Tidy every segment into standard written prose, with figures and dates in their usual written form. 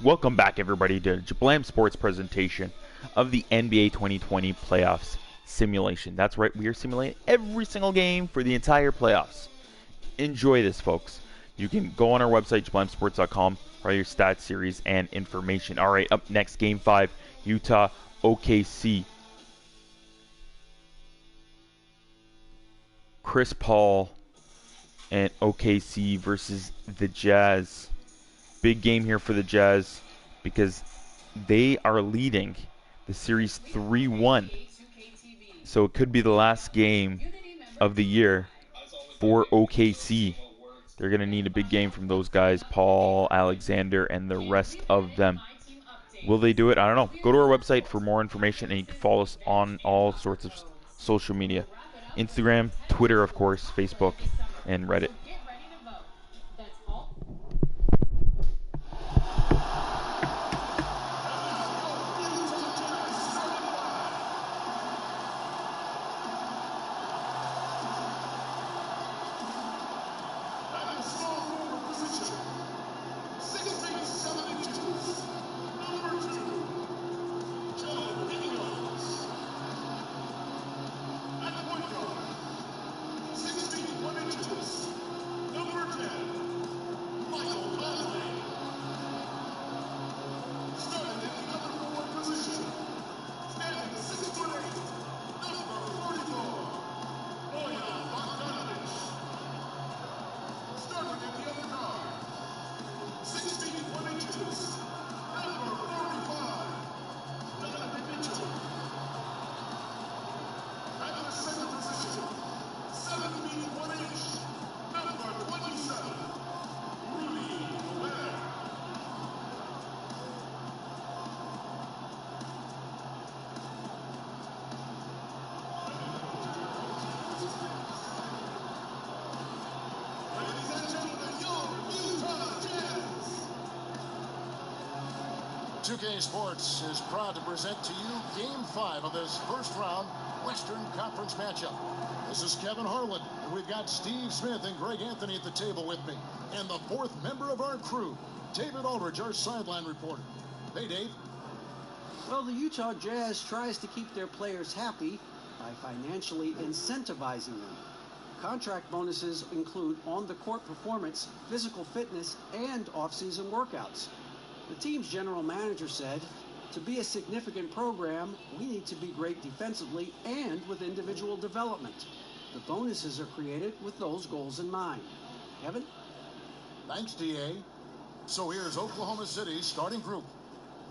Welcome back, everybody, to Jablam Sports presentation of the NBA 2020 playoffs simulation. That's right, we are simulating every single game for the entire playoffs. Enjoy this, folks. You can go on our website, jablamsports.com, for all your stats, series, and information. All right, up next, Game 5, Utah, OKC. Chris Paul and OKC versus the Jazz. Big game here for the Jazz because they are leading the series 3-1. So it could be the last game of the year for OKC. They're going to need a big game from those guys, Paul, Alexander, and the rest of them. Will they do it? I don't know. Go to our website for more information, and you can follow us on all sorts of social media. Instagram, Twitter, of course, Facebook, and Reddit. 2K Sports is proud to present to you Game 5 of this first-round Western Conference matchup. This is Kevin Harlan, and we've got Steve Smith and Greg Anthony at the table with me. And the fourth member of our crew, David Aldridge, our sideline reporter. Hey, Dave. Well, the Utah Jazz tries to keep their players happy by financially incentivizing them. Contract bonuses include on-the-court performance, physical fitness, and off-season workouts. The team's general manager said, to be a significant program, we need to be great defensively and with individual development. The bonuses are created with those goals in mind. Kevin? Thanks, DA. So here's Oklahoma City's starting group.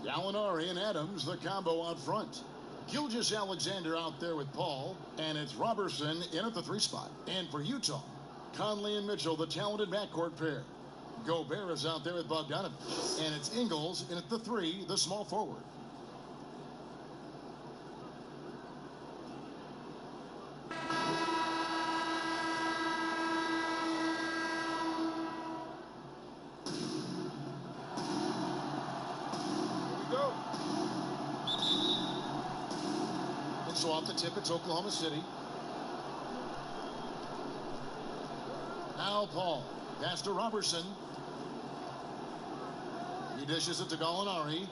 Gallinari and Adams, the combo out front. Gilgeous-Alexander out there with Paul, and it's Robertson in at the 3 spot. And for Utah, Conley and Mitchell, the talented backcourt pair. Gobert is out there with Bogdanovich, and it's Ingles in at the 3, the small forward. And so off the tip, it's Oklahoma City. Now Paul, pass to Robertson. He dishes it to Gallinari.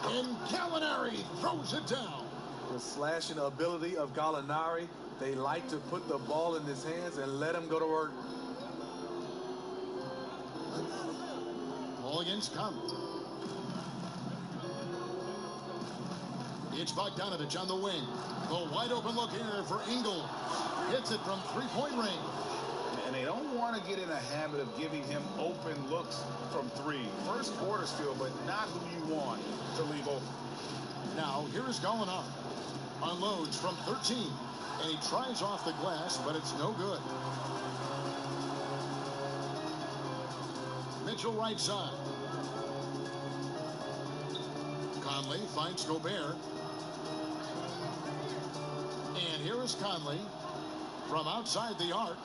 And Gallinari throws it down. The slashing ability of Gallinari. They like to put the ball in his hands and let him go to work. Ball against Conley. It's Bogdanovich on the wing. The wide open look here for Ingles. Hits it from three-point range. And they don't want to get in a habit of giving him open looks from 3. First quarter still, but not who you want to leave open. Now, here is Gallinari. Unloads from 13. And he tries off the glass, but it's no good. Mitchell right side. Conley finds Gobert. And here is Conley from outside the arc.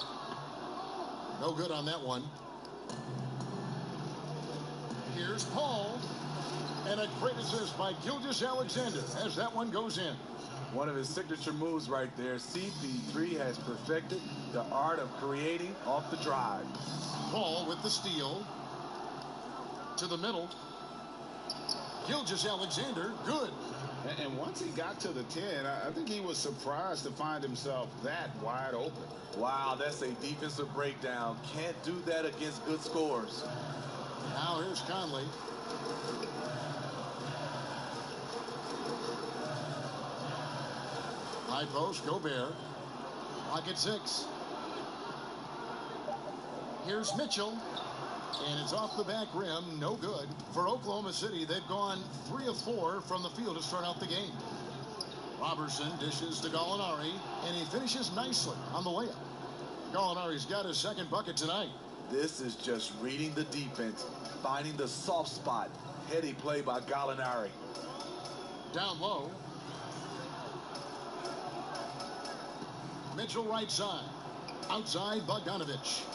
No good on that one. Here's Paul. And a great assist by Gilgeous-Alexander as that one goes in. One of his signature moves right there. CP3 has perfected the art of creating off the drive. Paul with the steal. To the middle. Gilgeous-Alexander, good. And once he got to the 10, I think he was surprised to find himself that wide open. Wow, that's a defensive breakdown. Can't do that against good scores. Now here's Conley. High post, Gobert. Lock at 6. Here's Mitchell. And it's off the back rim, no good. For Oklahoma City, they've gone 3 of 4 from the field to start out the game. Robertson dishes to Gallinari, and he finishes nicely on the layup. Gallinari's got his second bucket tonight. This is just reading the defense, finding the soft spot. Heady play by Gallinari. Down low. Mitchell right side. Outside, Bogdanovich.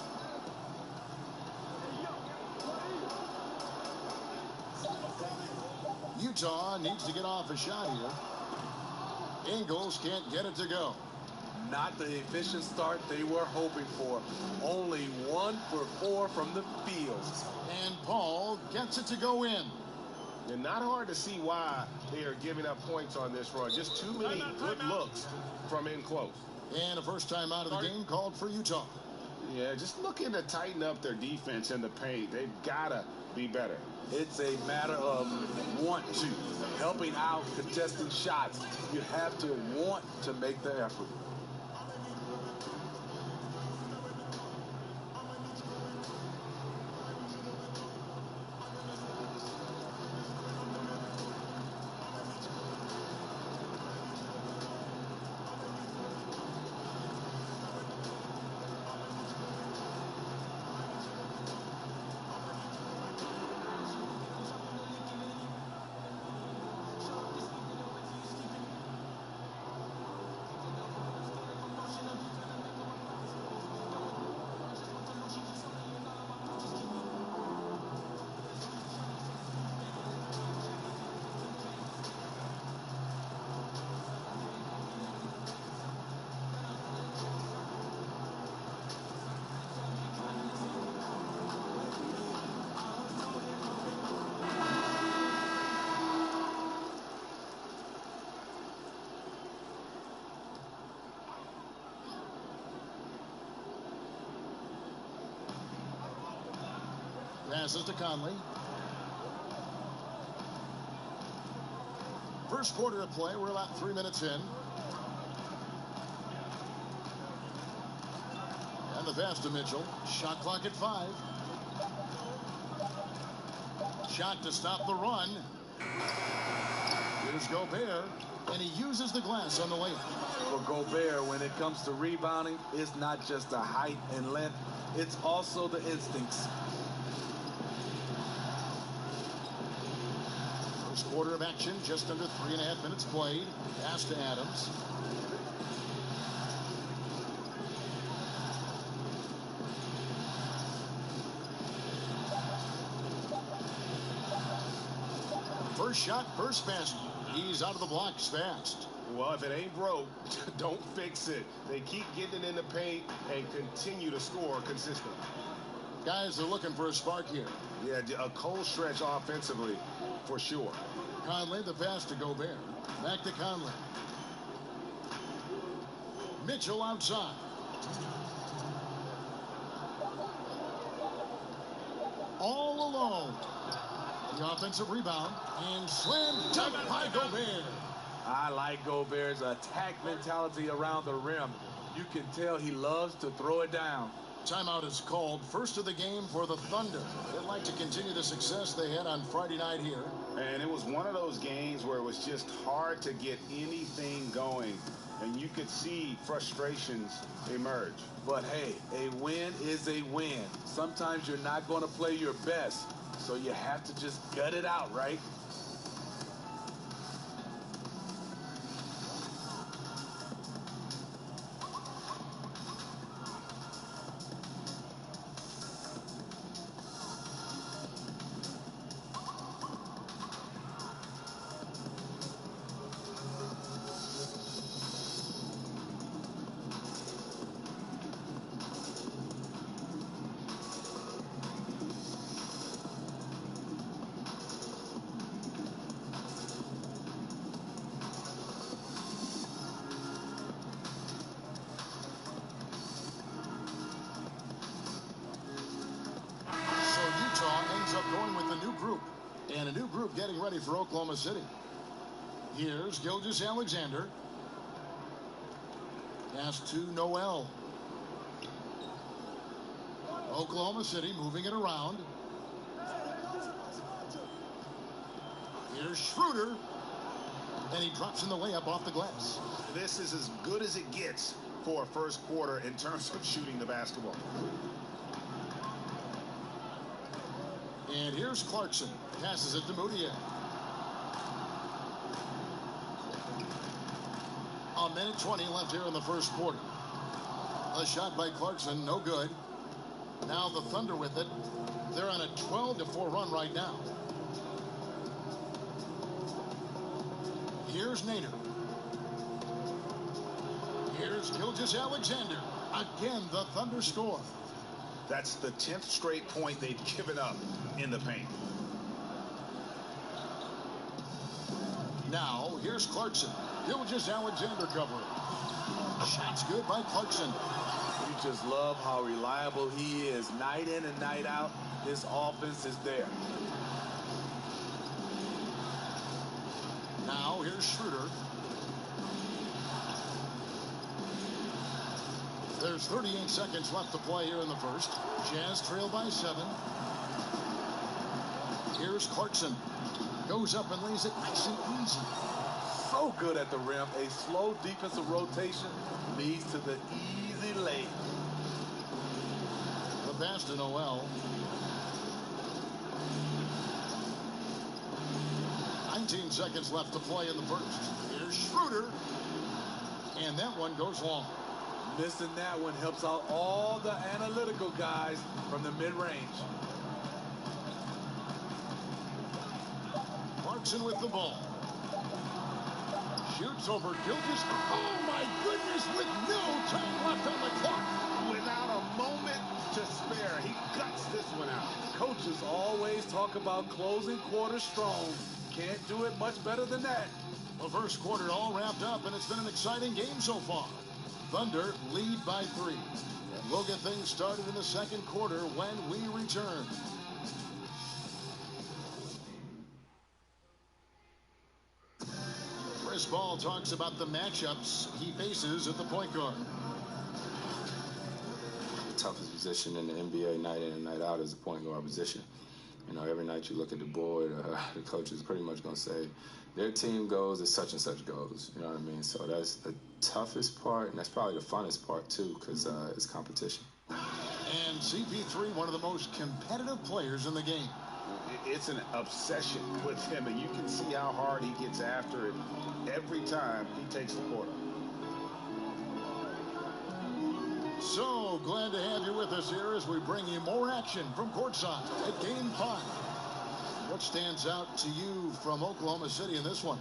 Utah needs to get off a shot here. Ingles can't get it to go. Not the efficient start they were hoping for. Only 1 for 4 from the field. And Paul gets it to go in. And not hard to see why they are giving up points on this run. Just too many good looks from in close. And a first time out of the game called for Utah. Yeah, just looking to tighten up their defense in the paint. They've got to be better. It's a matter of want to. Helping out, contesting shots. You have to want to make the effort. Passes to Conley. First quarter of play. We're about 3 minutes in. And the pass to Mitchell. Shot clock at 5. Shot to stop the run. Here's Gobert. And he uses the glass on the layup. For Gobert, when it comes to rebounding, it's not just the height and length. It's also the instincts. First quarter of action, just under 3.5 minutes played. Pass to Adams. First shot, first basket. He's out of the blocks fast. Well, if it ain't broke, don't fix it. They keep getting it in the paint and continue to score consistently. Guys are looking for a spark here. Yeah, a cold stretch offensively, for sure. Conley, the pass to Gobert. Back to Conley. Mitchell outside. All alone. The offensive rebound. And slam dunk by Gobert. I like Gobert's attack mentality around the rim. You can tell he loves to throw it down. Timeout is called. First of the game for the Thunder. They'd like to continue the success they had on Friday night here. And it was one of those games where it was just hard to get anything going. And you could see frustrations emerge. But hey, a win is a win. Sometimes you're not going to play your best, so you have to just gut it out, right? carry for Oklahoma City. Here's Gilgeous-Alexander. Pass to Noel. Oklahoma City moving it around. Here's Schroeder. And he drops in the layup off the glass. This is as good as it gets for a first quarter in terms of shooting the basketball. And here's Clarkson. Passes it to Moutier. A minute 20 left here in the first quarter. A shot by Clarkson, no good. Now the Thunder with it. They're on a 12-4 run right now. Here's Nader. Here's Gilgeous-Alexander. Again, the Thunder score. That's the 10th straight point they've given up in the paint. Now, here's Clarkson. Gilgeous-Alexander covering. Shot's good by Clarkson. You just love how reliable he is. Night in and night out, his offense is there. Now, here's Schroeder. There's 38 seconds left to play here in the first. Jazz trail by 7. Here's Clarkson. Goes up and lays it nice and easy. So good at the rim. A slow defensive rotation leads to the easy lay. The pass to Noel. 19 seconds left to play in the first. Here's Schroeder. And that one goes long. Missing that one helps out all the analytical guys from the mid-range. Clarkson with the ball. Shoots over Gilgeous. Oh my goodness, with no time left on the clock. Without a moment to spare, he guts this one out. Coaches always talk about closing quarters strong. Can't do it much better than that. The first quarter all wrapped up, and it's been an exciting game so far. Thunder lead by 3. And we'll get things started in the second quarter when we return. Chris Ball talks about the matchups he faces at the point guard. The toughest position in the NBA night in and night out is the point guard position. You know, every night you look at the board, the coach is pretty much going to say, their team goes as such and such goes. You know what I mean? So that's the toughest part, and that's probably the funnest part, too, because it's competition. And CP3, one of the most competitive players in the game. It's an obsession with him, and you can see how hard he gets after it every time he takes the court. So glad to have you with us here as we bring you more action from courtside at Game 5. What stands out to you from Oklahoma City in this one?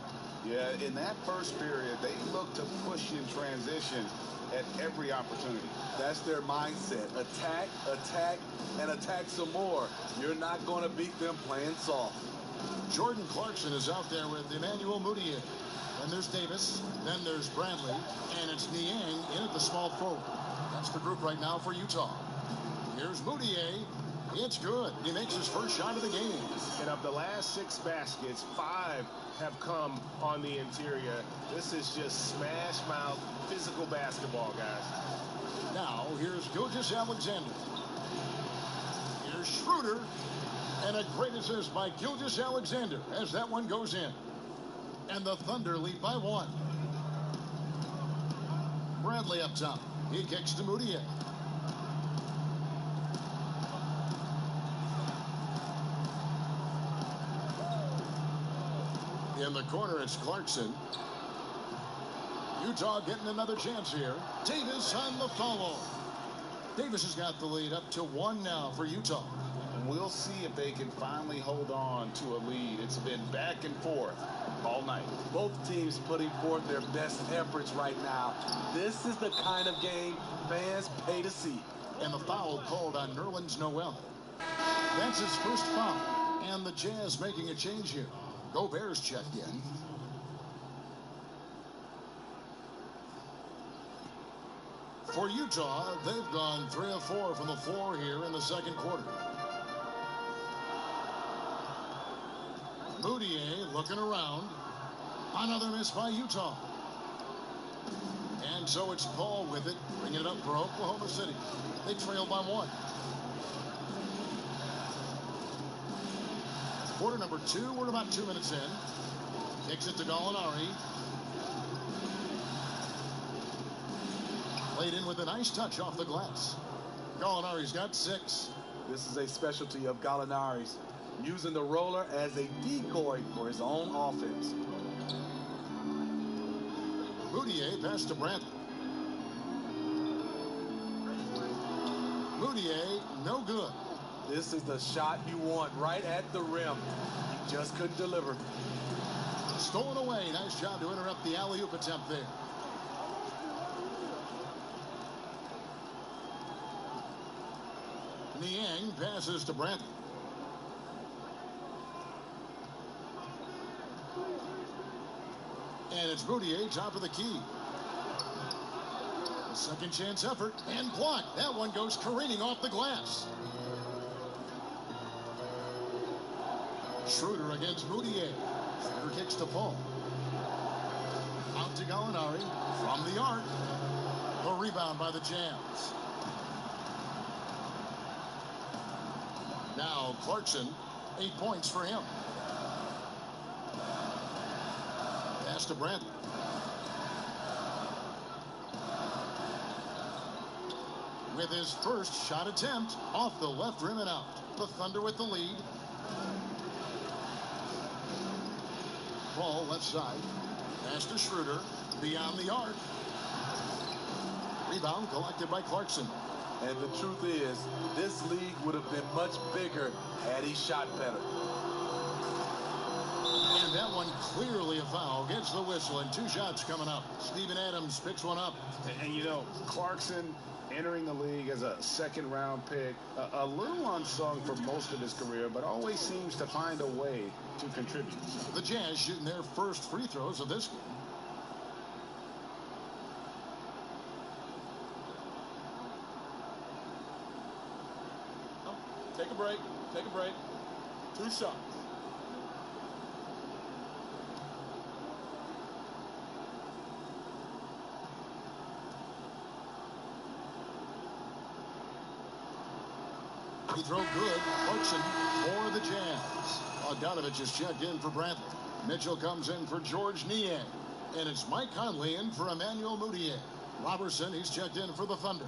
Yeah, in that first period, they looked to push in transition at every opportunity. That's their mindset. Attack, attack, and attack some more. You're not going to beat them playing soft. Jordan Clarkson is out there with Emmanuel Moutier. Then there's Davis. Then there's Bradley. And it's Niang in at the small forward. That's the group right now for Utah. Here's Moutier. It's good. He makes his first shot of the game. And of the last 6 baskets, 5 have come on the interior. This is just smash mouth physical basketball, guys. Now, here's Gilgeous-Alexander. Here's Schroeder. And a great assist by Gilgeous-Alexander as that one goes in. And the Thunder lead by 1. Bradley up top. He kicks to Moutier. In the corner, it's Clarkson. Utah getting another chance here. Davis on the follow. Davis has got the lead up to 1 now for Utah. We'll see if they can finally hold on to a lead. It's been back and forth all night. Both teams putting forth their best efforts right now. This is the kind of game fans pay to see. And the foul called on Nerlens Noel. That's his first foul. And the Jazz making a change here. Gobert's checked in. For Utah, they've gone 3 of 4 from the floor here in the second quarter. Moutier looking around. Another miss by Utah. And so it's Paul with it, bringing it up for Oklahoma City. They trail by 1. Quarter number 2, we're about 2 minutes in. Kicks it to Gallinari. Played in with a nice touch off the glass. Gallinari's got 6. This is a specialty of Gallinari's, using the roller as a decoy for his own offense. Moutier pass to Brantley. Moutier, no good. This is the shot you want right at the rim. He just couldn't deliver. Stolen away. Nice job to interrupt the alley-oop attempt there. Niang passes to Brantley. And it's Moutier, top of the key. Second chance effort and blocked. That one goes careening off the glass. Schroeder against Moutier. Schroeder kicks to Paul. Out to Gallinari from the arc. The rebound by the Jazz. Now Clarkson, 8 points for him. Pass to Brantley. With his first shot attempt off the left rim and out. The Thunder with the lead. Paul left side. Pass to Schroeder. Beyond the arc. Rebound collected by Clarkson. And the truth is, this league would have been much bigger had he shot better. And that one clearly a foul. Gets the whistle and 2 shots coming up. Steven Adams picks one up. And you know, Clarkson entering the league as a second-round pick, a little unsung for most of his career, but always seems to find a way to contribute. The Jazz shooting their first free throws of this game. Take a break. Take a break. 2 shots. Free throw good. Clarkson for the Jazz. Bogdanovich is checked in for Brantley. Mitchell comes in for George Niang. And it's Mike Conley in for Emmanuel Moutier. Robertson, he's checked in for the Thunder.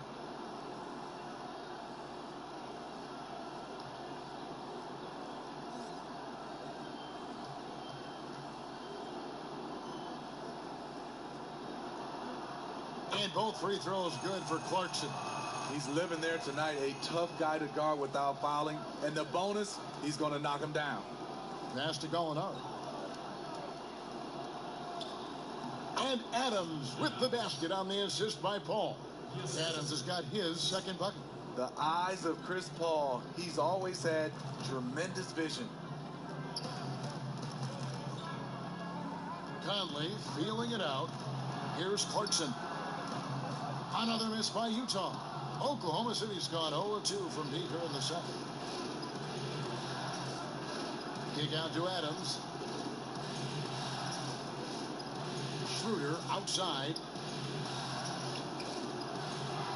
And both free throws good for Clarkson. He's living there tonight, a tough guy to guard without fouling. And the bonus, he's going to knock him down. Pass to Gallinari. And Adams with the basket on the assist by Paul. Adams has got his second bucket. The eyes of Chris Paul, he's always had tremendous vision. Conley feeling it out. Here's Clarkson. Another miss by Utah. Oklahoma City's gone 0-2 from deep here in the second. Kick out to Adams. Schroeder outside.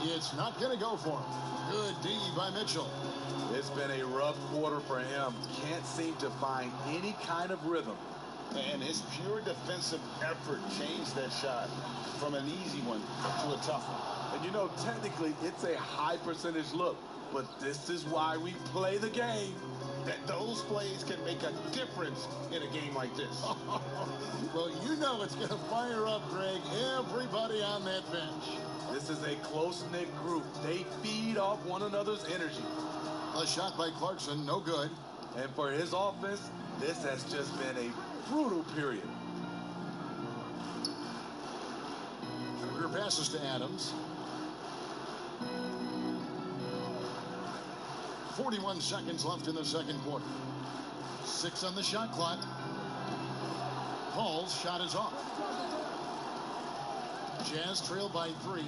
It's not going to go for him. Good D by Mitchell. It's been a rough quarter for him. Can't seem to find any kind of rhythm. And his pure defensive effort changed that shot from an easy one to a tough one. And you know, technically, it's a high percentage look, but this is why we play the game. That those plays can make a difference in a game like this. Well, you know it's going to fire up, Greg, everybody on that bench. This is a close-knit group. They feed off one another's energy. A shot by Clarkson, no good. And for his offense, this has just been a brutal period. Schroeder passes to Adams. 41 seconds left in the second quarter. 6 on the shot clock. Paul's shot is off. Jazz trail by 3.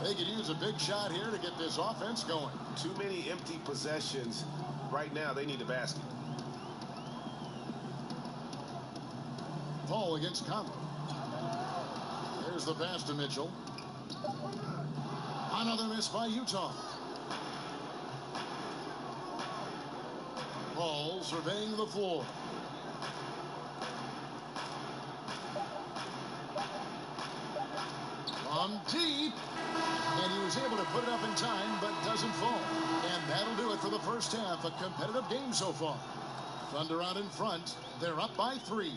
They could use a big shot here to get this offense going. Too many empty possessions. Right now, they need a basket. Paul against Conley. There's the pass to Mitchell. Another miss by Utah. Paul surveying the floor. From deep. And he was able to put it up in time, but doesn't fall. And that'll do it for the first half. A competitive game so far. Thunder out in front. They're up by 3.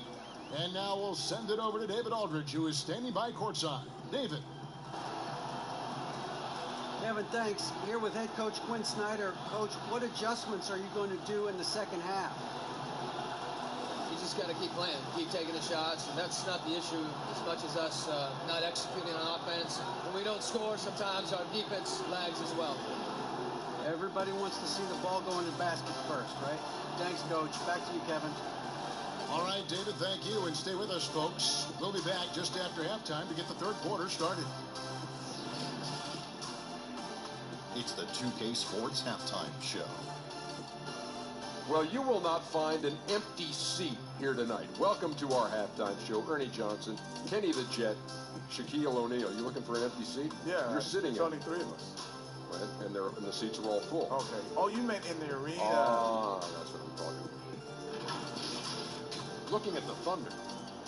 And now we'll send it over to David Aldridge, who is standing by courtside. David. Kevin, thanks. Here with head coach Quinn Snyder. Coach, what adjustments are you going to do in the second half? You just got to keep playing, keep taking the shots, and that's not the issue as much as us not executing on offense. When we don't score, sometimes our defense lags as well. Everybody wants to see the ball go in the basket first, right? Thanks, Coach. Back to you, Kevin. All right, David, thank you, and stay with us, folks. We'll be back just after halftime to get the third quarter started. It's the 2K Sports Halftime Show. Well, you will not find an empty seat here tonight. Welcome to our halftime show. Ernie Johnson, Kenny the Jet, Shaquille O'Neal. You looking for an empty seat? Yeah, you're sitting. There's only 3 of us. And the seats are all full. Okay. Oh, you meant in the arena? Ah, that's what I'm talking about. Looking at the Thunder,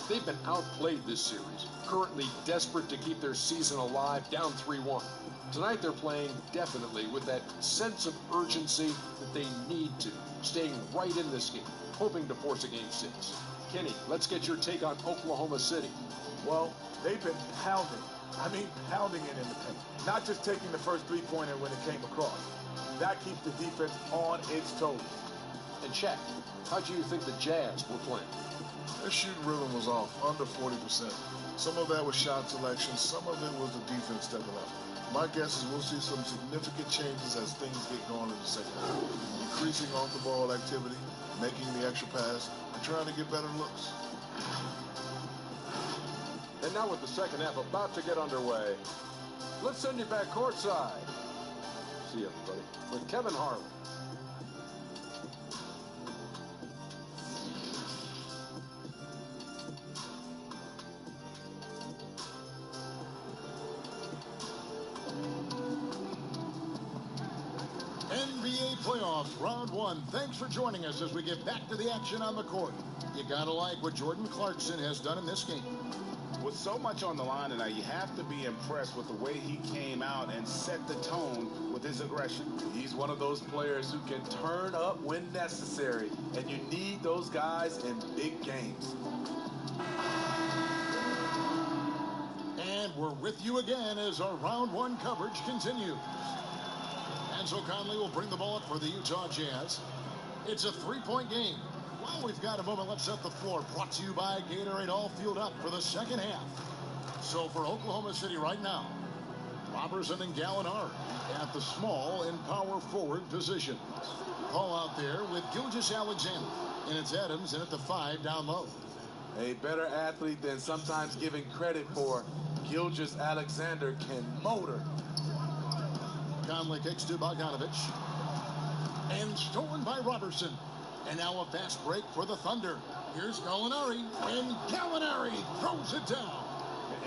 they've been outplayed this series. Currently desperate to keep their season alive, down 3-1. Tonight they're playing definitely with that sense of urgency that they need to, staying right in this game, hoping to force a Game 6. Kenny, let's get your take on Oklahoma City. Well, they've been pounding. I mean, pounding it in the paint. Not just taking the first three-pointer when it came across. That keeps the defense on its toes. And Shaq, how do you think the Jazz were playing? Their shooting rhythm was off, under 40%. Some of that was shot selection. Some of it was the defense stepping up. My guess is we'll see some significant changes as things get going in the second half. Increasing off-the-ball activity, making the extra pass, and trying to get better looks. And now with the second half about to get underway, let's send you back courtside. See you, everybody, with Kevin Harlan. NBA playoffs, round 1. Thanks for joining us as we get back to the action on the court. You gotta like what Jordan Clarkson has done in this game. With so much on the line tonight, you have to be impressed with the way he came out and set the tone with his aggression. He's one of those players who can turn up when necessary, and you need those guys in big games. And we're with you again as our round 1 coverage continues. Enzo Conley will bring the ball up for the Utah Jazz. It's a 3-point game. While we've got a moment, let's set the floor. Brought to you by Gatorade, all fueled up for the second half. So for Oklahoma City right now, Robertson and Gallinari at the small and power forward positions. Paul out there with Gilgeous-Alexander. And it's Adams in at the 5 down low. A better athlete than sometimes giving credit for. Gilgeous-Alexander can motor. Conley kicks to Bogdanovich. And stolen by Robertson. And now a fast break for the Thunder. Here's Gallinari. And Gallinari throws it down.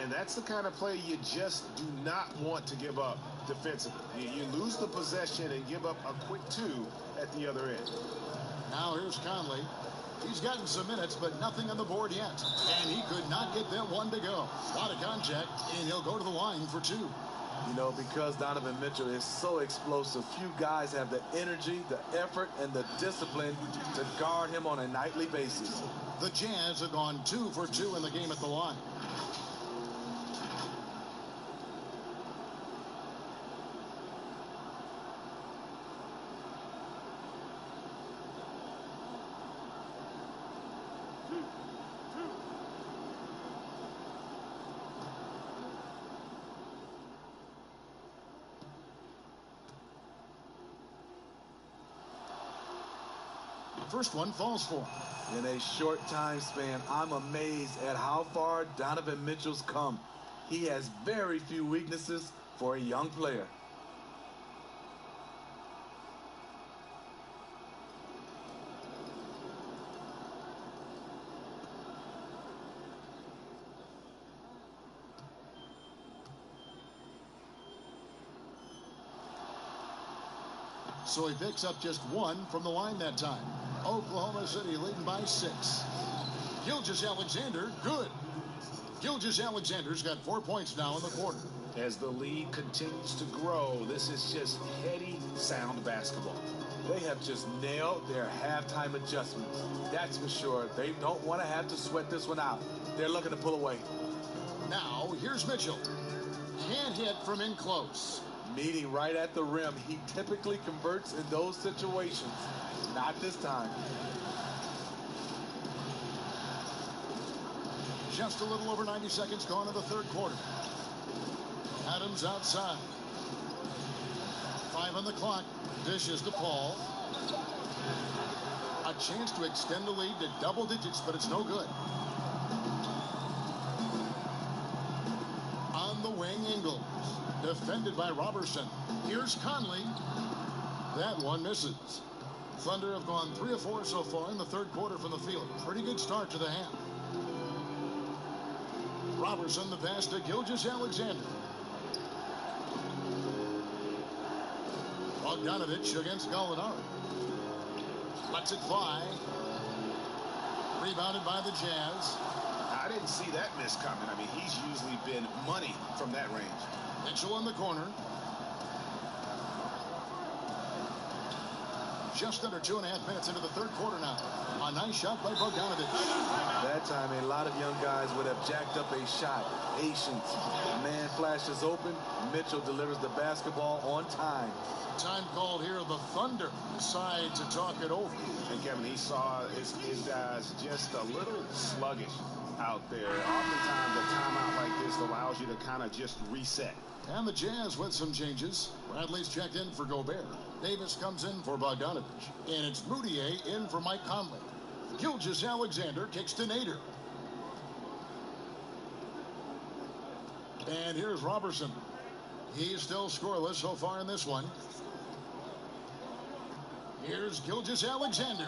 And that's the kind of play you just do not want to give up defensively. You lose the possession and give up a quick 2 at the other end. Now here's Conley. He's gotten some minutes, but nothing on the board yet. And he could not get that one to go. A lot of contact, and he'll go to the line for 2. You know, because Donovan Mitchell is so explosive, few guys have the energy, the effort, and the discipline to guard him on a nightly basis. The Jazz have gone 2 for 2 in the game at the line. First one falls for him. In a short time span, I'm amazed at how far Donovan Mitchell's come. He has very few weaknesses for a young player. So he picks up just 1 from the line that time. Oklahoma City leading by 6. Gilgeous-Alexander, good. Gilgeous-Alexander's got 4 points now in the quarter. As the lead continues to grow, this is just heady, sound basketball. They have just nailed their halftime adjustments. That's for sure. They don't want to have to sweat this one out. They're looking to pull away. Now, here's Mitchell. Can't hit from in close. Meeting right at the rim. He typically converts in those situations. Not this time. Just a little over 90 seconds gone in the third quarter. Adams outside. 5 on the clock. Dishes to Paul. A chance to extend the lead to double digits, but it's no good. On the wing, Ingles. Defended by Robertson. Here's Conley. That one misses. Thunder have gone 3 of 4 so far in the third quarter from the field. Pretty good start to the half. Robertson, the pass to Gilgeous-Alexander. Bogdanovich against Gallinari. Lets it fly. Rebounded by the Jazz. I didn't see that miss coming. I mean, he's usually been money from that range. Mitchell in the corner. Just under 2.5 minutes into the third quarter now. A nice shot by Bogdanovich. That time, a lot of young guys would have jacked up a shot. Patience. Man flashes open. Mitchell delivers the basketball on time. Time called here. The Thunder decide to talk it over. And Kevin, he saw his guys just a little sluggish out there. Oftentimes, a timeout like this allows you to kind of just reset. And the Jazz with some changes. Bradley's checked in for Gobert. Davis comes in for Bogdanovich. And it's Moutier in for Mike Conley. Gilgeous-Alexander kicks to Nader. And here's Robertson. He's still scoreless so far in this one. Here's Gilgeous-Alexander.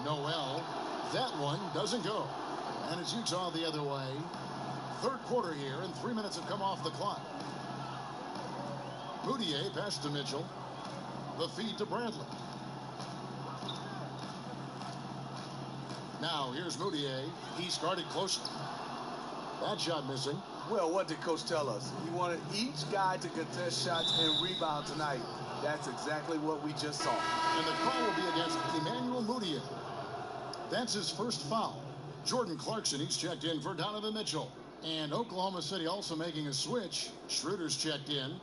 Noel. That one doesn't go. And it's Utah the other way. Third quarter here, and 3 minutes have come off the clock. Moutier pass to Mitchell. The feed to Bradley. Now here's Moutier. He's guarded closely. That shot missing. Well, what did Coach tell us? He wanted each guy to contest shots and rebound tonight. That's exactly what we just saw. And the call will be against Emmanuel Moutier. That's his first foul. Jordan Clarkson, he's checked in for Donovan Mitchell. And Oklahoma City also making a switch. Schroeder's checked in.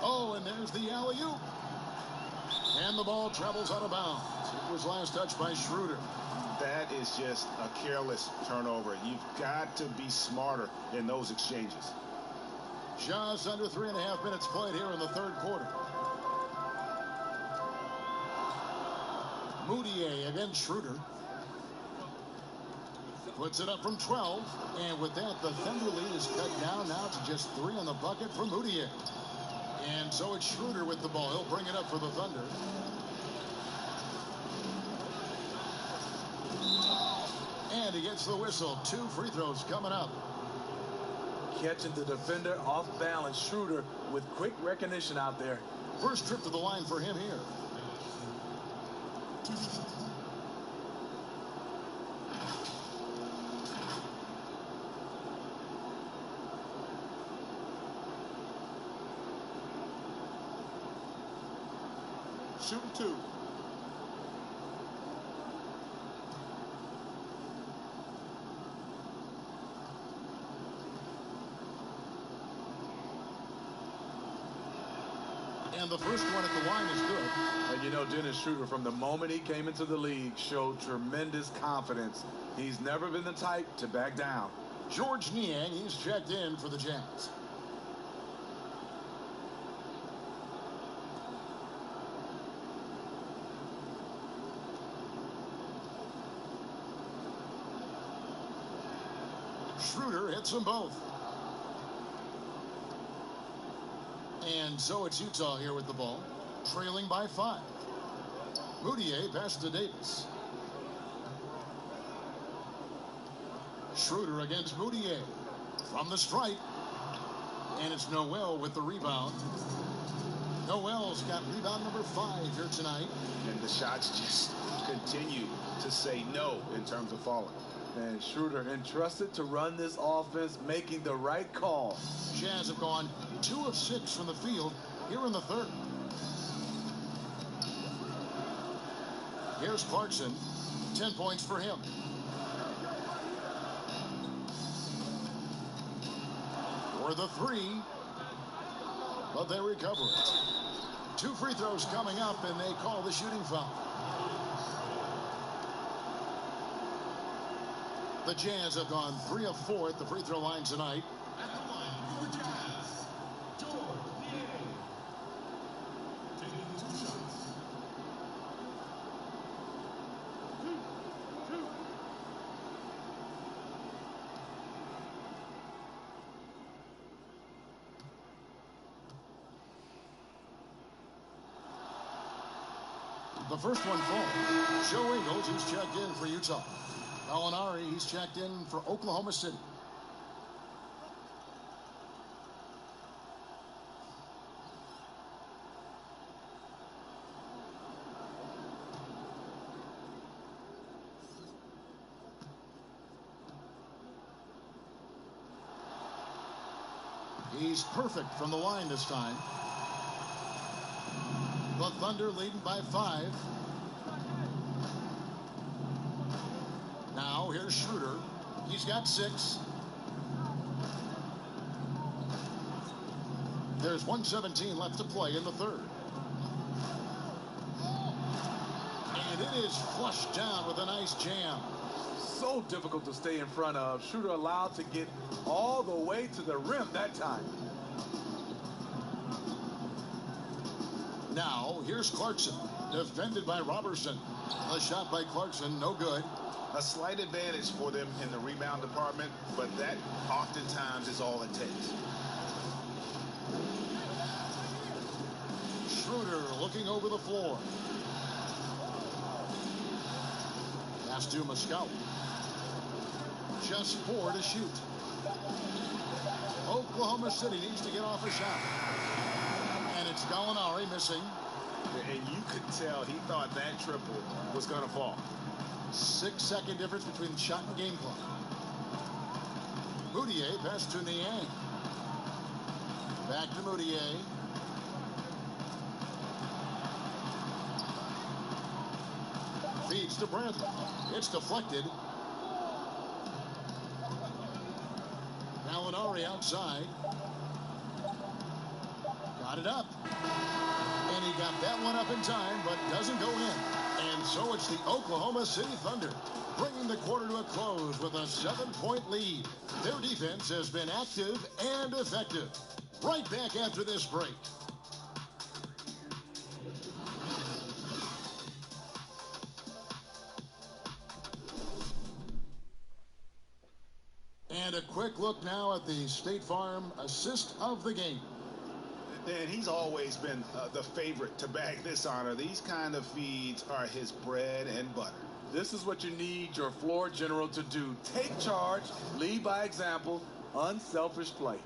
Oh, and there's the alley-oop. And the ball travels out of bounds. It was last touched by Schroeder. That is just a careless turnover. You've got to be smarter in those exchanges. Just under 3.5 minutes played here in the third quarter. Moutier against Schroeder. Puts it up from 12. And with that, the Thunder lead is cut down now to just 3 on the bucket for Moutier. And so it's Schroeder with the ball. He'll bring it up for the Thunder. And he gets the whistle. 2 free throws coming up. Catching the defender off balance. Schroeder with quick recognition out there. First trip to the line for him here. Shooting 2. And the first one at the line is good. And you know, Dennis Schroeder, from the moment he came into the league, showed tremendous confidence. He's never been the type to back down. George Niang, he's checked in for the Jazz. Schroeder hits them both. And so it's Utah here with the ball, trailing by 5. Moutier passes to Davis. Schroeder against Moutier. From the stripe. And it's Noel with the rebound. Noel's got rebound number 5 here tonight. And the shots just continue to say no in terms of falling. And Schroeder entrusted to run this offense, making the right call. Jazz have gone 2 of 6 from the field here in the third. Here's Clarkson. 10 points for him. For the 3. But they recover it. 2 free throws coming up, and they call the shooting foul. The Jazz have gone 3 of 4 at the free throw line tonight. At the line for the Jazz, taking 2 shots. The first one falls. Joe Ingles, who's checked in for Utah. Gallinari, he's checked in for Oklahoma City. He's perfect from the line this time. The Thunder leading by 5. Now here's Schroeder. He's got 6. There's 1:17 left to play in the third. And it is flushed down with a nice jam. So difficult to stay in front of. Schroeder allowed to get all the way to the rim that time. Now, here's Clarkson, defended by Robertson. A shot by Clarkson, no good. A slight advantage for them in the rebound department, but that oftentimes is all it takes. Schroeder looking over the floor. Pass to Moscow. Just 4 to shoot. Oklahoma City needs to get off a shot. And it's Gallinari missing. And you could tell he thought that triple was going to fall. 6-second difference between shot and game clock. Moutier pass to Niang. Back to Moutier. Feeds to Bradley. It's deflected. Gallinari outside. Got it up. And he got that one up in time, but doesn't go in. And so it's the Oklahoma City Thunder bringing the quarter to a close with a 7-point lead. Their defense has been active and effective. Right back after this break. And a quick look now at the State Farm assist of the game. And he's always been the favorite to bag this honor. These kind of feeds are his bread and butter. This is what you need your floor general to do. Take charge, lead by example, unselfish play.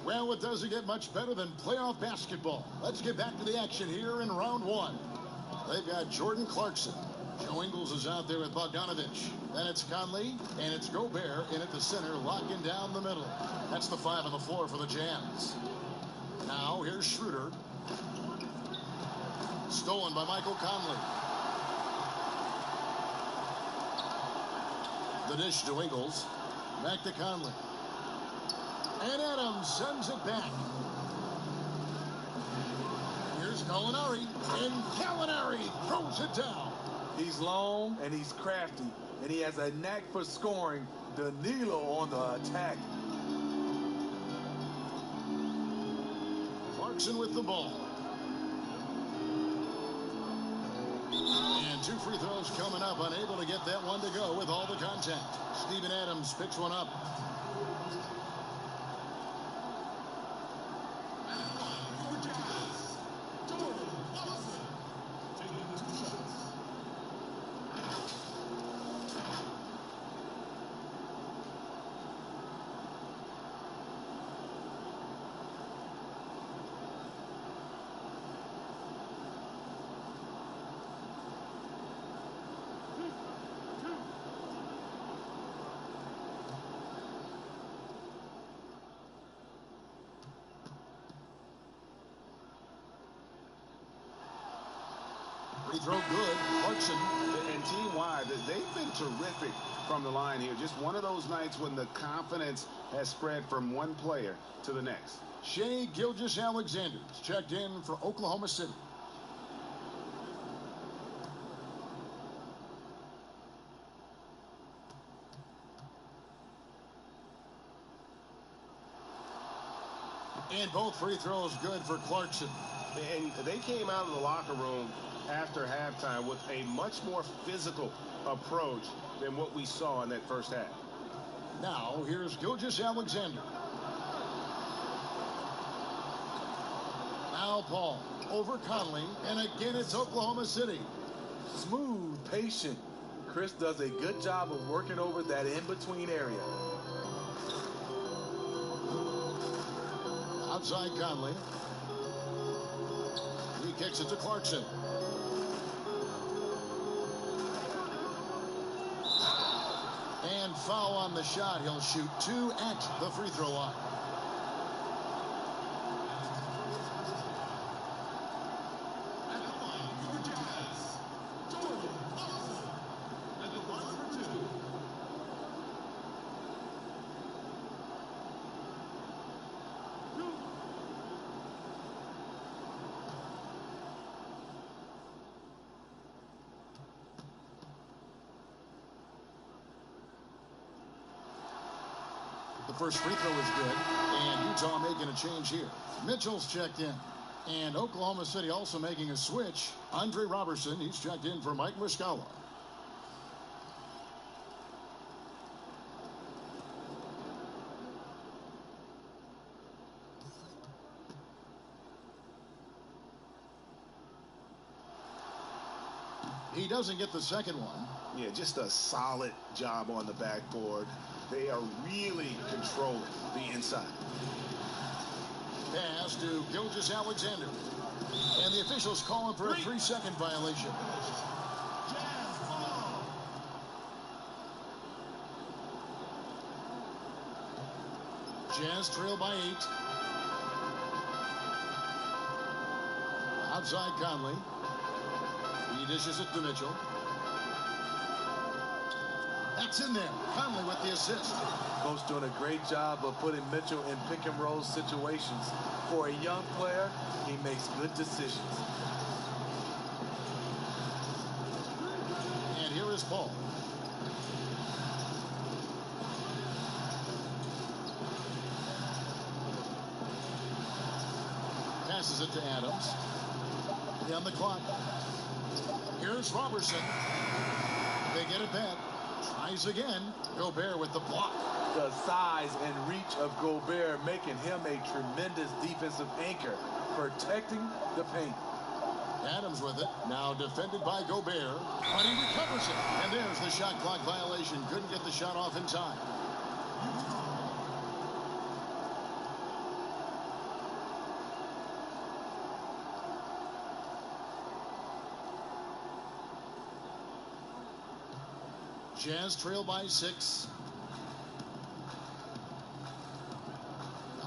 Well, it doesn't get much better than playoff basketball. Let's get back to the action here in round 1. They've got Jordan Clarkson. Joe Ingles is out there with Bogdanovich. Then it's Conley, and it's Gobert in at the center, locking down the middle. That's the 5 on the floor for the Jazz. Now, here's Schroeder. Stolen by Michael Conley. The dish to Ingles. Back to Conley. And Adams sends it back. Here's Gallinari. And Gallinari throws it down. He's long and he's crafty, and he has a knack for scoring. Danilo on the attack. Clarkson with the ball. And 2 free throws coming up. Unable to get that one to go with all the contact. Steven Adams picks one up. Free throw good. Clarkson. And team-wide, they've been terrific from the line here. Just one of those nights when the confidence has spread from one player to the next. Shai Gilgeous-Alexander checked in for Oklahoma City. And both free throws good for Clarkson. And they came out of the locker room after halftime with a much more physical approach than what we saw in that first half. Now, here's Gilgeous-Alexander. Now Paul over Conley, and again it's Oklahoma City. Smooth, patient. Chris does a good job of working over that in-between area. Outside Conley. He kicks it to Clarkson. And foul on the shot. He'll shoot 2 at the free throw line. The first free throw is good, and Utah making a change here. Mitchell's checked in, and Oklahoma City also making a switch. Andre Robertson, he's checked in for Mike Muscala. He doesn't get the second one. Yeah, just a solid job on the backboard. They are really controlling the inside. Pass to Gilgeous-Alexander. And the officials call him for a 3-second violation. Jazz trail by 8. Outside Conley. He dishes it to Mitchell. That's in there. Conley with the assist. Coach doing a great job of putting Mitchell in pick and roll situations. For a young player, he makes good decisions. And here is Paul. Passes it to Adams. On the clock. Here's Robertson. They get it back. Tries again. Gobert with the block. The size and reach of Gobert making him a tremendous defensive anchor, protecting the paint. Adams with it. Now defended by Gobert. But he recovers it. And there's the shot clock violation. Couldn't get the shot off in time. Jazz trail by 6.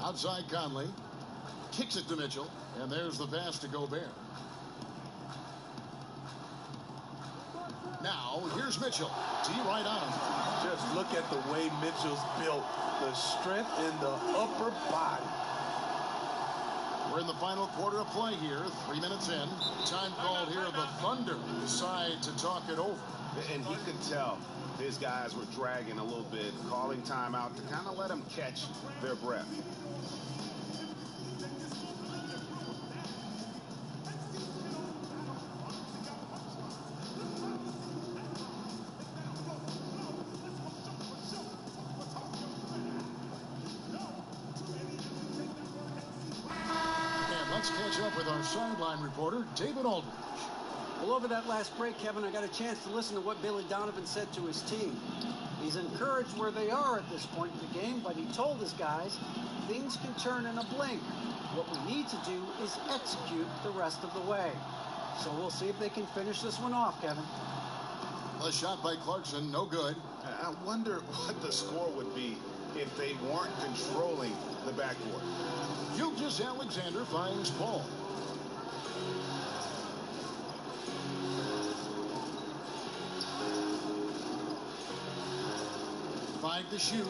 Outside Conley. Kicks it to Mitchell. And there's the pass to Gobert. Now, here's Mitchell. T right on him. Just look at the way Mitchell's built. The strength in the upper body. We're in the final quarter of play here. 3 minutes in. Time called here. The Thunder decide to talk it over. And he could tell his guys were dragging a little bit, calling timeout to kind of let them catch their breath. And let's catch up with our sideline reporter, David Aldridge. Well, over that last break, Kevin, I got a chance to listen to what Billy Donovan said to his team. He's encouraged where they are at this point in the game, but he told his guys things can turn in a blink. What we need to do is execute the rest of the way. So we'll see if they can finish this one off, Kevin. A shot by Clarkson, no good. I wonder what the score would be if they weren't controlling the backboard. Gilgeous-Alexander finds Paul. Tried to shoot,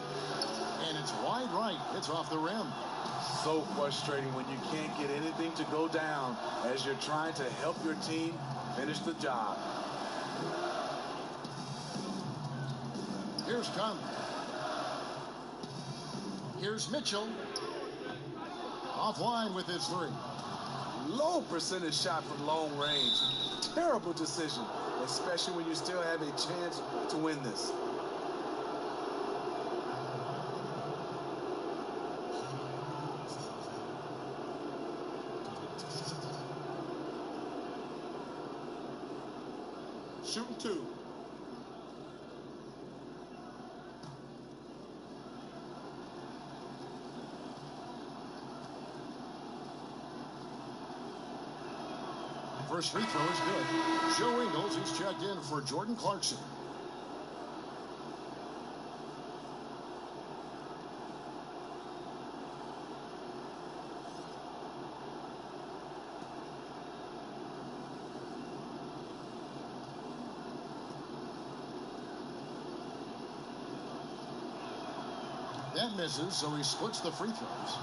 and it's wide right. It's off the rim. So frustrating when you can't get anything to go down as you're trying to help your team finish the job. Here's Conley. Here's Mitchell. Offline with his three. Low percentage shot from long range. Terrible decision, especially when you still have a chance to win this. Shooting two. First free throw is good. Joe Ingles, he's checked in for Jordan Clarkson. That misses, so he splits the free throws.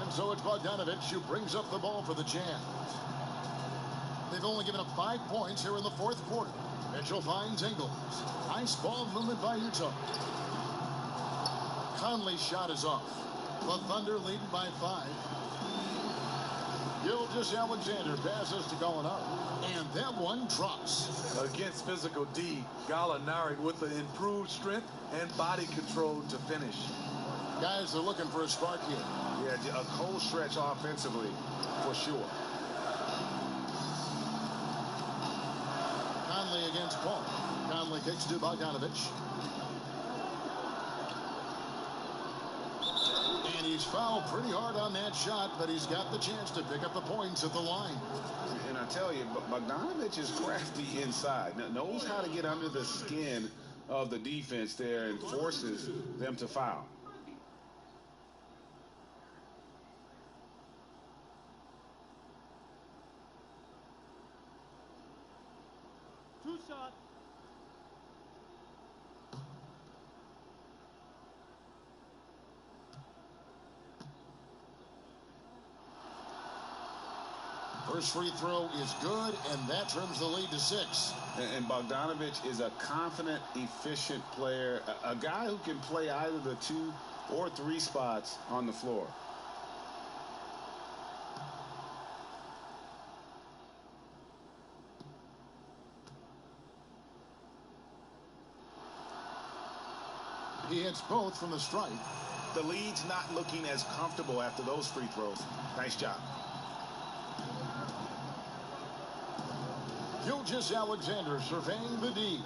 And so it's Bogdanovich who brings up the ball for the Jazz. They've only given up 5 points here in the fourth quarter. Mitchell finds Ingles. Nice ball movement by UTA. Conley's shot is off. The Thunder leading by 5. Gilgeous-Alexander passes to Gallinari. And that one drops. Against physical D, Gallinari with the improved strength and body control to finish. Guys are looking for a spark here. Yeah, a cold stretch offensively for sure. Conley against Paul. Conley kicks to Bogdanovich. And he's fouled pretty hard on that shot, but he's got the chance to pick up the points at the line. And I tell you, Bogdanovich is crafty inside. Knows how to get under the skin of the defense there and forces them to foul. Two shots. First free throw is good, and that trims the lead to 6. And Bogdanovich is a confident, efficient player, a guy who can play either the 2 or 3 spots on the floor. He hits both from the stripe. The lead's not looking as comfortable after those free throws. Nice job. Gilgeous-Alexander surveying the D.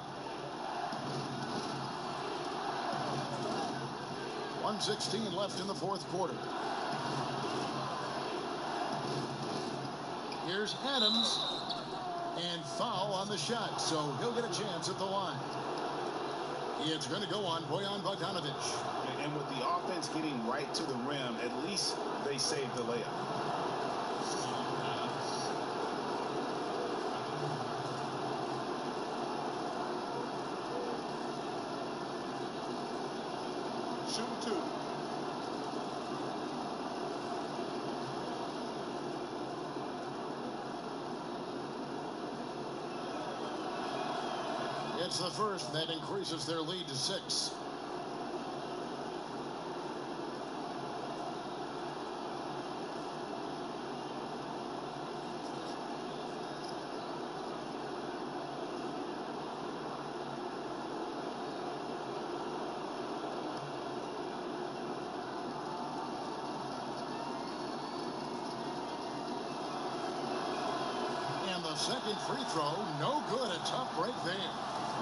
1:16 left in the fourth quarter. Here's Adams. And foul on the shot, so he'll get a chance at the line. It's going to go on Bojan Bogdanovich. And with the offense getting right to the rim, at least they saved the layup. Shooting two. It's the first that increases their lead to 6. And the second free throw, no good. A tough break there.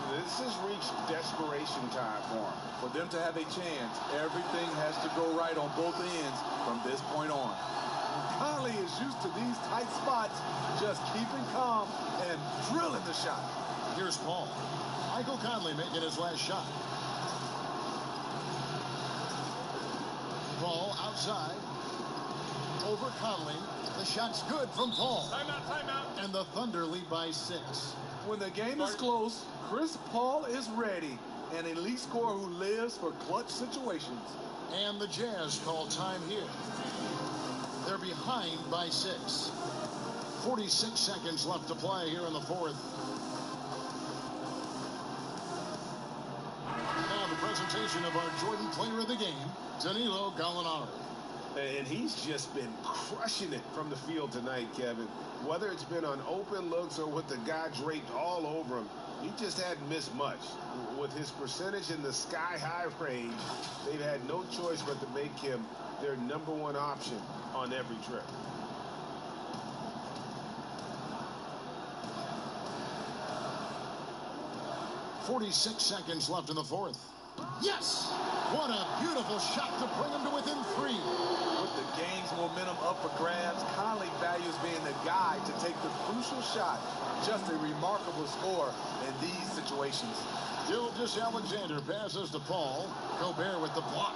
This has reached desperation time for them. For them to have a chance, everything has to go right on both ends from this point on. Conley is used to these tight spots, just keeping calm and drilling the shot. Here's Paul. Michael Conley making his last shot. Paul outside. Over Conley. The shot's good from Paul. Timeout. And the Thunder lead by 6. When the game is close, Chris Paul is ready. An elite scorer who lives for clutch situations. And the Jazz call time here. They're behind by 6. 46 seconds left to play here in the fourth. Now the presentation of our Jordan player of the game, Danilo Gallinari. And he's just been crushing it from the field tonight, Kevin. Whether it's been on open looks or with the guy draped all over him, he just hadn't missed much. With his percentage in the sky-high range, they've had no choice but to make him their #1 option on every trip. .46 seconds left in the fourth. Yes! What a beautiful shot to bring him to within 3. With the game's momentum up for grabs, Conley values being the guy to take the crucial shot. Just a remarkable score in these situations. Gilgeous-Alexander passes to Paul. Gobert with the block.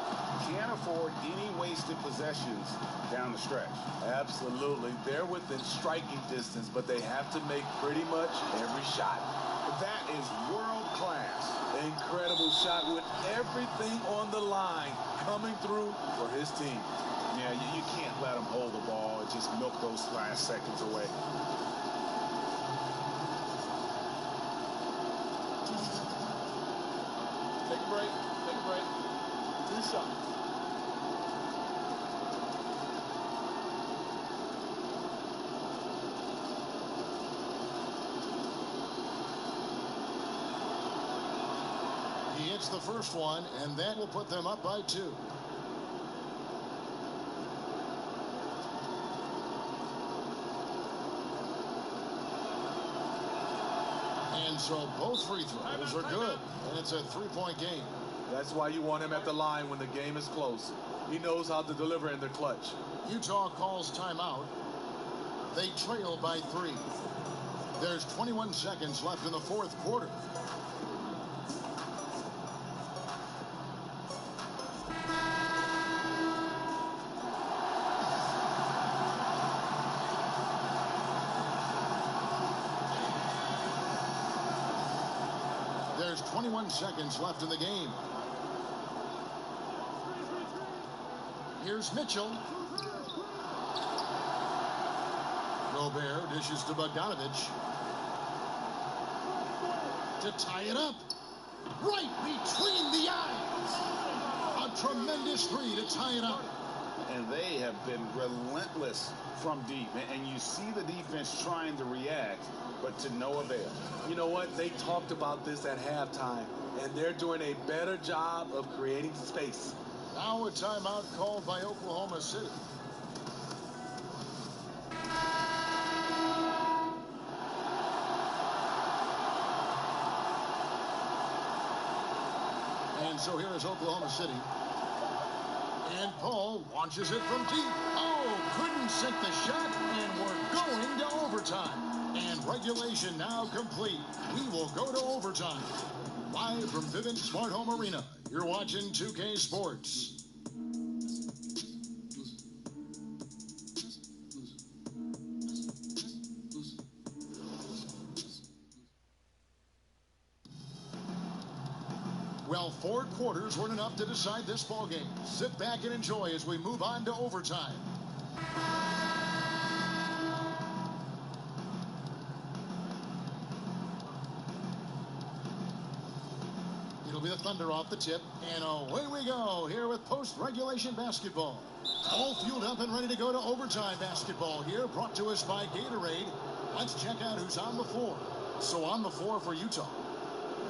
Can't afford any wasted possessions down the stretch. Absolutely. They're within striking distance, but they have to make pretty much every shot. That is world class. Incredible shot with everything on the line coming through for his team. Yeah, you can't let him hold the ball and just milk those last seconds away. Take a break. Take a break. 2 shots. He hits the first one, and that will put them up by 2. And so both free throws are good, and it's a 3-point game. That's why you want him at the line when the game is close. He knows how to deliver in the clutch. Utah calls timeout. They trail by 3. There's 21 seconds left in the fourth quarter. There's 21 seconds left in the game. Here's Mitchell. Gobert dishes to Bogdanovich. To tie it up. Right between the eyes. A tremendous 3 to tie it up. And they have been relentless from deep. And you see the defense trying to react, but to no avail. You know what? They talked about this at halftime, and they're doing a better job of creating space. Now a timeout called by Oklahoma City. And so here is Oklahoma City. And Paul launches it from deep. Oh, couldn't sink the shot, and we're going to overtime. And regulation now complete. We will go to overtime. Live from Vivint Smart Home Arena, you're watching 2K Sports. Well, 4 quarters weren't enough to decide this ballgame. Sit back and enjoy as we move on to overtime. It'll be the Thunder off the tip, and away we go here with post-regulation basketball. All fueled up and ready to go to overtime basketball here, brought to us by Gatorade. Let's check out who's on the floor. So on the floor for Utah,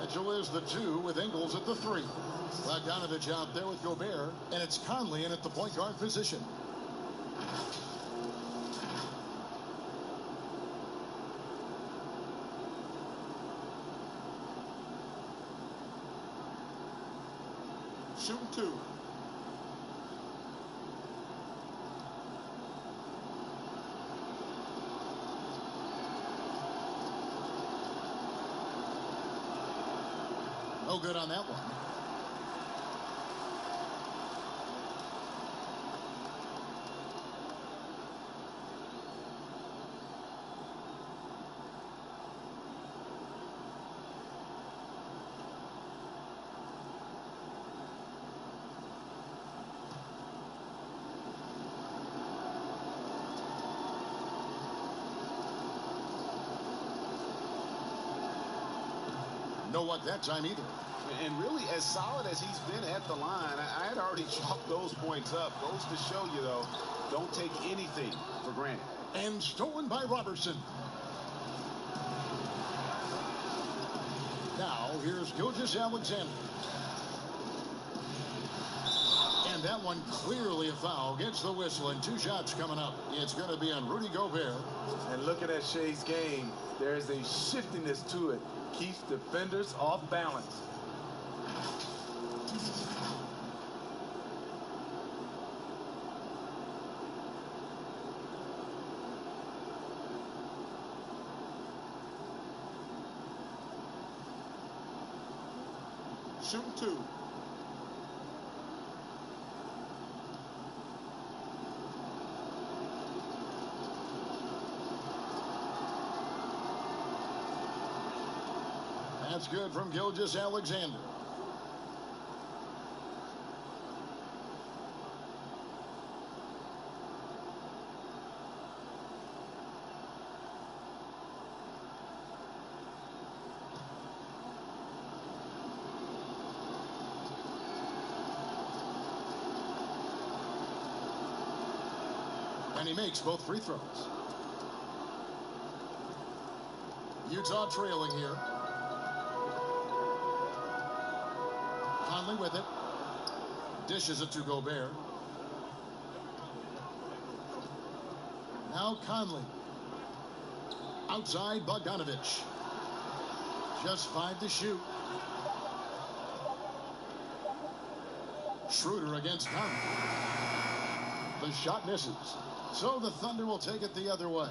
Mitchell is the 2 with Ingles at the 3. Bogdanovich out there with Gobert, and it's Conley in at the point guard position. Shooting 2. No good on that one. No luck that time either. And really, as solid as he's been at the line, I had already chalked those points up. Goes to show you, though, don't take anything for granted. And stolen by Robertson. Now, here's Gilgeous-Alexander. And that one clearly a foul. Gets the whistle, and 2 shots coming up. It's going to be on Rudy Gobert. And looking at Shea's game, there's a shiftiness to it. Keeps defenders off balance. Shooting 2. That's good from Gilgeous-Alexander. And he makes both free throws. Utah trailing here. Conley with it. Dishes it to Gobert. Now Conley. Outside Bogdanovich. Just 5 to shoot. Schroeder against Conley. The shot misses. So the Thunder will take it the other way.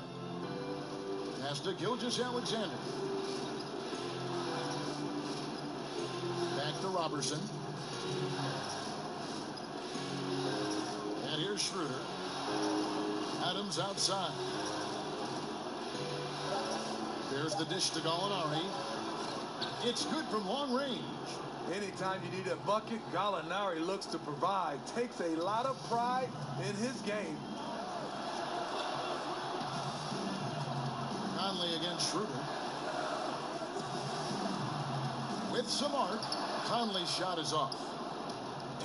Pass to Gilgeous-Alexander. Back to Robertson. And here's Schroeder. Adams outside. There's the dish to Gallinari. It's good from long range. Anytime you need a bucket, Gallinari looks to provide. Takes a lot of pride in his game. Conley against Schroeder. With some arc, Conley's shot is off.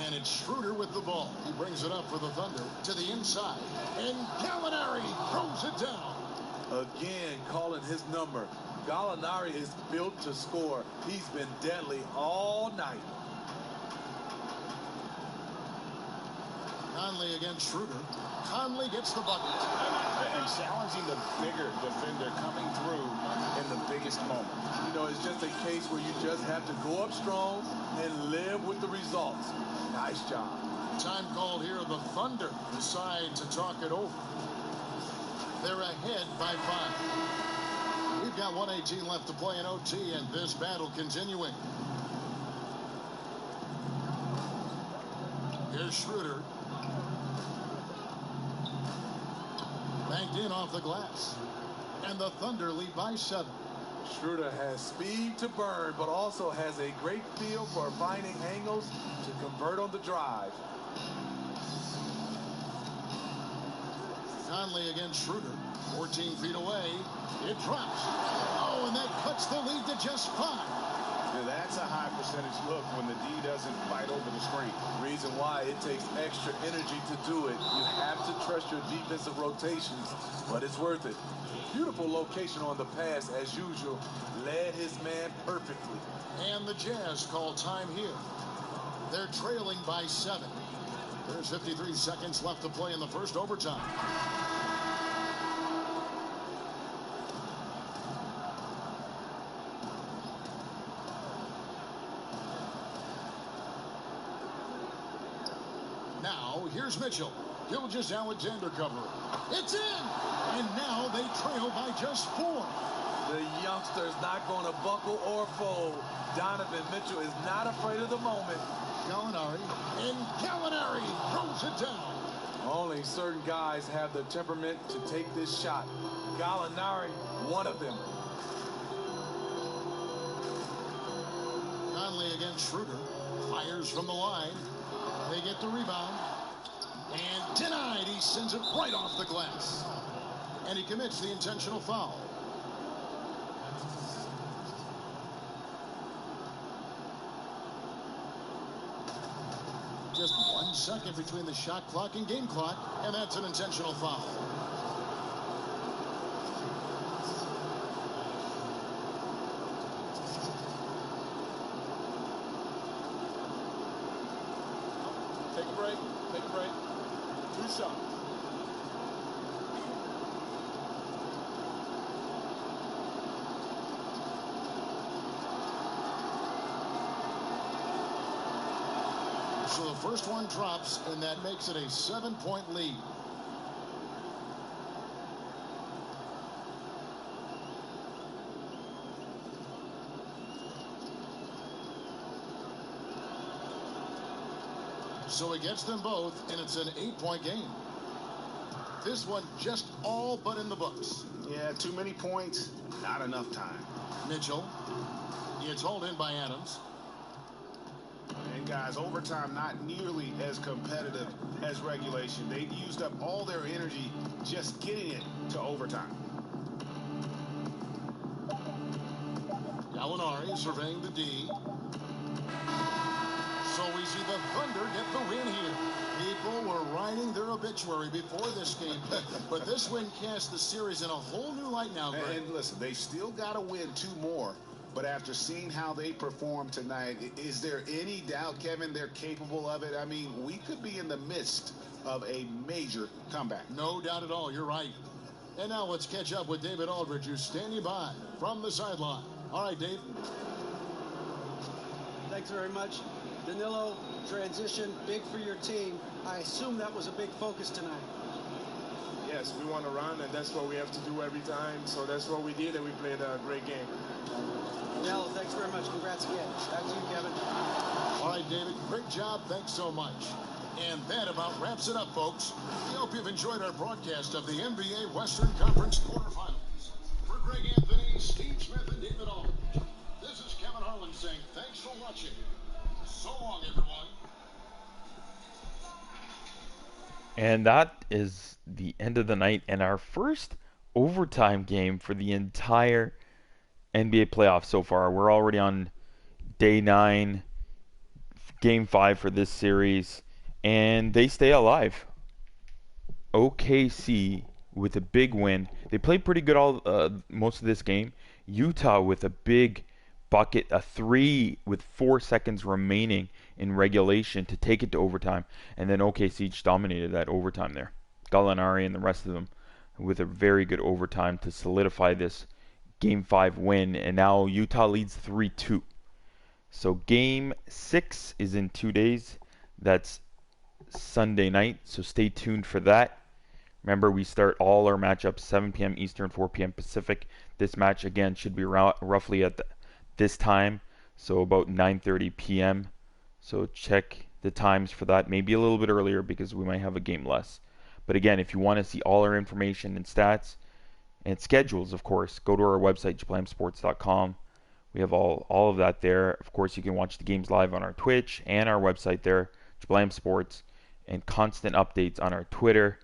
And it's Schroeder with the ball. He brings it up for the Thunder to the inside. And Gallinari throws it down. Again, calling his number. Gallinari is built to score. He's been deadly all night. Conley against Schroeder. Conley gets the bucket. And challenging the bigger defender coming through in the biggest moment. You know, it's just a case where you just have to go up strong and live with the results. Nice job. Time call here. The Thunder decide to talk it over. They're ahead by 5. We've got 1:18 left to play in OT, and this battle continuing. Here's Schroeder. Banked in off the glass. And the Thunder lead by 7. Schroeder has speed to burn, but also has a great feel for finding angles to convert on the drive. Conley against Schroeder. 14 feet away. It drops. Oh, and that cuts the lead to just 5. Now that's a high percentage look when the D doesn't fight over the screen. Reason why it takes extra energy to do it. You have to trust your defensive rotations, but it's worth it. Beautiful location on the pass as usual. Led his man perfectly. And the Jazz call time here. They're trailing by 7. There's 53 seconds left to play in the first overtime. Now, here's Mitchell. Gilgeous-Alexander covering. It's in! And now they trail by just 4. The youngster's not going to buckle or fold. Donovan Mitchell is not afraid of the moment. Gallinari. And Gallinari throws it down. Only certain guys have the temperament to take this shot. Gallinari, one of them. Conley against Schroeder. Fires from the line. They get the rebound. And denied. He sends it right off the glass. And he commits the intentional foul. Just 1 second between the shot clock and game clock, and that's an intentional foul. Take a break. Take a break. 2 shots. So the first one drops, and that makes it a 7-point lead. So he gets them both, and it's an 8-point game. This one just all but in the books. Yeah, too many points, not enough time. Mitchell. It's hauled in by Adams. And guys, overtime not nearly as competitive as regulation. They've used up all their energy just getting it to overtime. Gallinari surveying the D. So we see the Thunder get the win here. People were writing their obituary before this game, but this win cast the series in a whole new light now, Greg. And listen, they've still got to win 2 more. But after seeing how they performed tonight, is there any doubt, Kevin, they're capable of it? I mean, we could be in the midst of a major comeback. No doubt at all. You're right. And now let's catch up with David Aldridge, who's standing by from the sideline. All right, Dave. Thanks very much. Danilo, transition, big for your team. I assume that was a big focus tonight. Yes, we want to run, and that's what we have to do every time. So that's what we did, and we played a great game. Danilo, thanks very much. Congrats again. Back to you, Kevin. All right, David, great job. Thanks so much. And that about wraps it up, folks. We hope you've enjoyed our broadcast of the NBA Western Conference quarterfinals. For Greg Anthony, Steve Smith, and David Aldridge, this is Kevin Harlan saying thanks for watching. So long, everyone. And that is the end of the night and our first overtime game for the entire NBA playoffs so far. We're already on day 9, game 5 for this series, and they stay alive. OKC with a big win. They played pretty good most of this game. Utah with a big bucket, a 3 with 4 seconds remaining in regulation to take it to overtime, and then OKC just dominated that overtime there. Gallinari and the rest of them with a very good overtime to solidify this Game 5 win, and now Utah leads 3-2. So Game 6 is in 2 days. That's Sunday night, so stay tuned for that. Remember, we start all our matchups 7 p.m. Eastern, 4 p.m. Pacific. This match, again, should be roughly at this time, so about 9:30 p.m. So check the times for that, maybe a little bit earlier because we might have a game less. But again, if you want to see all our information and stats and schedules, of course, go to our website, jablamsports.com. We have all of that there. Of course, you can watch the games live on our Twitch and our website there, Jablam Sports, and constant updates on our Twitter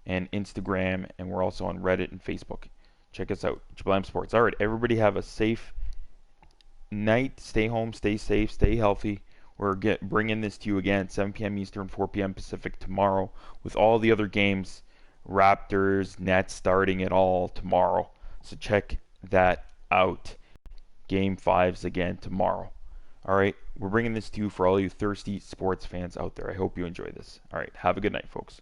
and Instagram, and we're also on Reddit and Facebook. Check us out, Jablam Sports. All right, everybody have a safe night. Stay home, stay safe, stay healthy. We're bringing this to you again, 7 p.m. Eastern, 4 p.m. Pacific tomorrow with all the other games, Raptors, Nets starting it all tomorrow. So check that out. Game 5s again tomorrow. All right, we're bringing this to you for all you thirsty sports fans out there. I hope you enjoy this. All right, have a good night, folks.